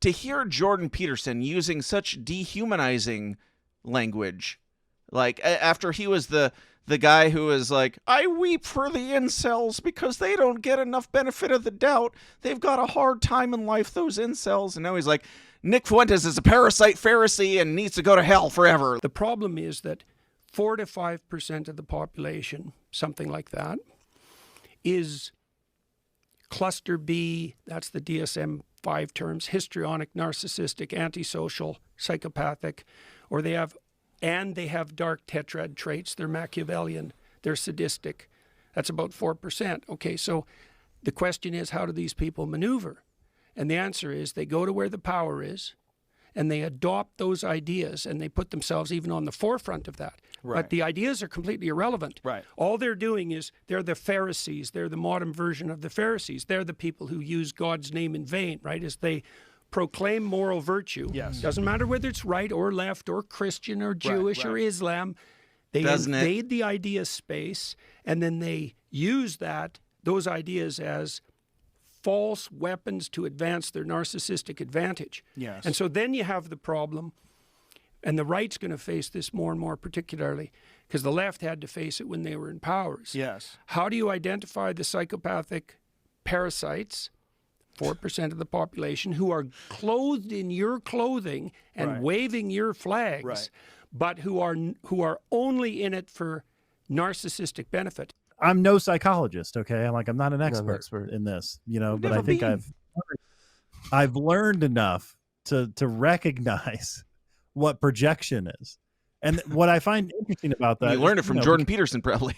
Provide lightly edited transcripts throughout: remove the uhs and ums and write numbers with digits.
to hear Jordan Peterson using such dehumanizing language, like after he was the guy who was like, I weep for the incels because they don't get enough benefit of the doubt. They've got a hard time in life, those incels. And now he's like, Nick Fuentes is a parasite Pharisee and needs to go to hell forever. The problem is that 4 to 5% of the population, something like that, is cluster B, that's the DSM-5 terms, histrionic, narcissistic, antisocial, psychopathic, or they have dark tetrad traits. They're Machiavellian, they're sadistic. That's about 4%. Okay, so the question is, how do these people maneuver? And the answer is they go to where the power is and they adopt those ideas and they put themselves even on the forefront of that. Right. But the ideas are completely irrelevant. Right. All they're doing is they're the Pharisees. They're the modern version of the Pharisees. They're the people who use God's name in vain, right? As they proclaim moral virtue. Yes. Doesn't matter whether it's right or left or Christian or Jewish or Islam. They invade the idea space and then they use those ideas as false weapons to advance their narcissistic advantage. Yes. And so then you have the problem, and the right's going to face this more and more particularly, because the left had to face it when they were in powers. Yes. How do you identify the psychopathic parasites, 4% of the population, who are clothed in your clothing and waving your flags, but who are only in it for narcissistic benefit? I'm no psychologist, okay? I'm not an expert in this, but I think I've learned enough to recognize what projection is. And what I find interesting about that, you learned it from Jordan Peterson, probably.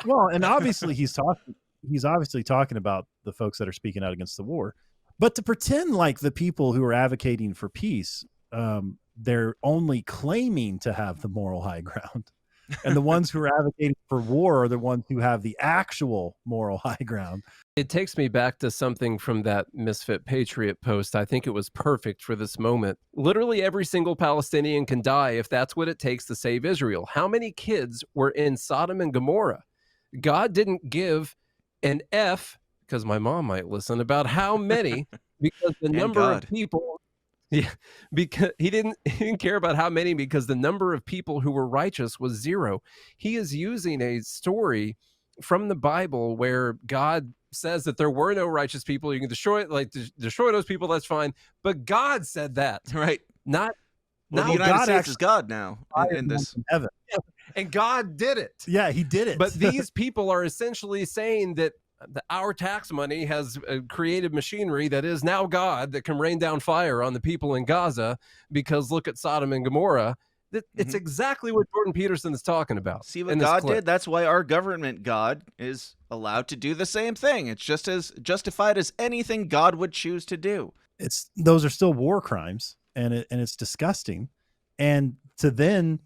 Well, and obviously he's obviously talking about the folks that are speaking out against the war, but to pretend like the people who are advocating for peace, they're only claiming to have the moral high ground. And the ones who are advocating for war are the ones who have the actual moral high ground. It takes me back to something from that Misfit Patriot post. I think it was perfect for this moment. Literally every single Palestinian can die if that's what it takes to save Israel. How many kids were in Sodom and Gomorrah? God didn't give an F, because my mom might listen, about how many, because the number of people... Yeah, because he didn't care about how many, because the number of people who were righteous was 0. He is using a story from the Bible where God says that there were no righteous people. You can destroy those people. That's fine. But God said that, right? Not the United States is God now in this. Heaven. And God did it. Yeah, he did it. But these people are essentially saying that our tax money has created machinery that is now God that can rain down fire on the people in Gaza, because look at Sodom and Gomorrah. It's exactly what Jordan Peterson is talking about. See what God did? That's why our government God is allowed to do the same thing. It's just as justified as anything God would choose to do. Those are still war crimes, and it's disgusting. And to then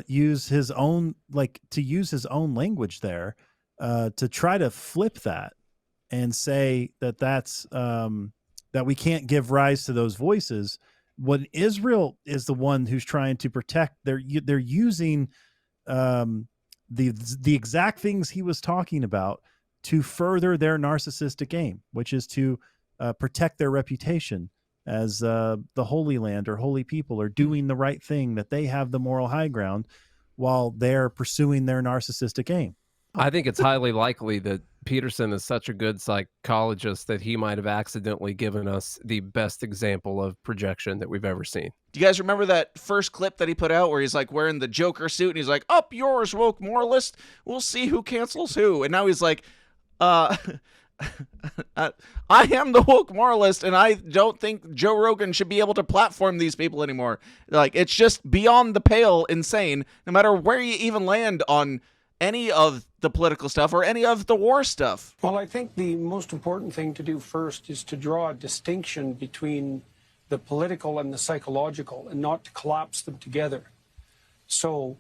use his own language there, to try to flip that and say that's that we can't give rise to those voices, when Israel is the one who's trying to protect, they're using the exact things he was talking about to further their narcissistic aim, which is to protect their reputation as the Holy Land or holy people are doing the right thing, that they have the moral high ground while they're pursuing their narcissistic aim. I think it's highly likely that Peterson is such a good psychologist that he might have accidentally given us the best example of projection that we've ever seen. Do you guys remember that first clip that he put out where he's like wearing the Joker suit and he's like, "Up yours, woke moralist. We'll see who cancels who." And now he's like, I am the woke moralist, and I don't think Joe Rogan should be able to platform these people anymore. Like, it's just beyond the pale insane, no matter where you even land on any of the political stuff or any of the war stuff. Well, I think the most important thing to do first is to draw a distinction between the political and the psychological, and not to collapse them together. So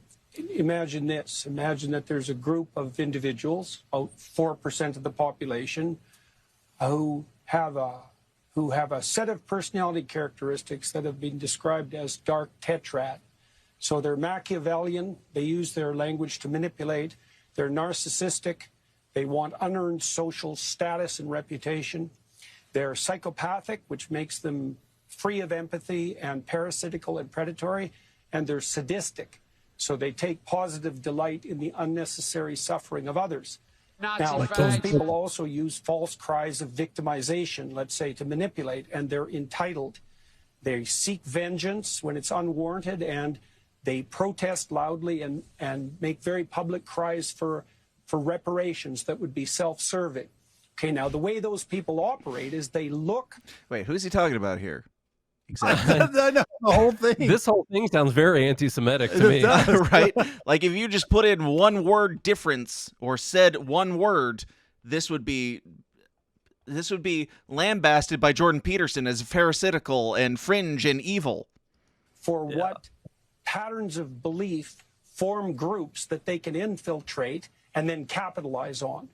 imagine this. Imagine that there's a group of individuals, about 4% of the population, who have a set of personality characteristics that have been described as dark tetrad. So they're Machiavellian, they use their language to manipulate, they're narcissistic, they want unearned social status and reputation, They're psychopathic, which makes them free of empathy and parasitical and predatory, and they're sadistic. So they take positive delight in the unnecessary suffering of others. Now, those people also use false cries of victimization, let's say, to manipulate, and they're entitled. They seek vengeance when it's unwarranted, and they protest loudly and make very public cries for reparations that would be self-serving. Okay, now the way those people operate is they look... Wait, who's he talking about here? Exactly. I know, the whole thing. This whole thing sounds very anti-Semitic to me. Right? Like if you just put in one word difference or said one word, this would be lambasted by Jordan Peterson as pharisaical and fringe and evil. For what patterns of belief form groups that they can infiltrate and then capitalize on.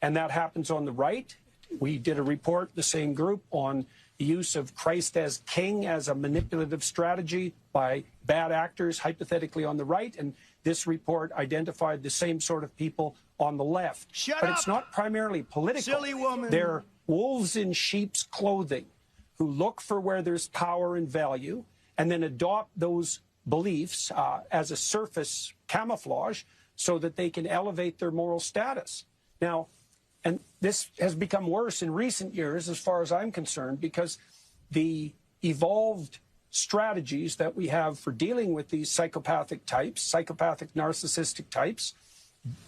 And that happens on the right. We did a report, the same group, on the use of Christ as king as a manipulative strategy by bad actors, hypothetically on the right. And this report identified the same sort of people on the left. But it's not primarily political. Silly woman. They're wolves in sheep's clothing who look for where there's power and value and then adopt those beliefs as a surface camouflage so that they can elevate their moral status. Now, and this has become worse in recent years, as far as I'm concerned, because the evolved strategies that we have for dealing with these psychopathic types, psychopathic narcissistic types,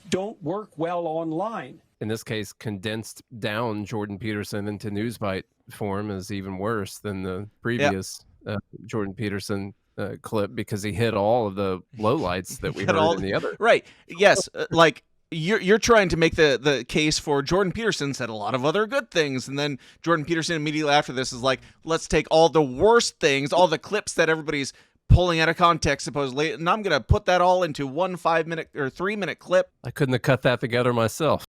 don't work well online. In this case, condensed down Jordan Peterson into newsbite form is even worse than the previous Jordan Peterson clip, because he hit all of the lowlights that we heard in the other. Right. Yes. Like you're trying to make the case for Jordan Peterson said a lot of other good things, and then Jordan Peterson immediately after this is like, let's take all the worst things, all the clips that everybody's pulling out of context supposedly, and I'm gonna put that all into one 5-minute or 3-minute clip. I couldn't have cut that together myself.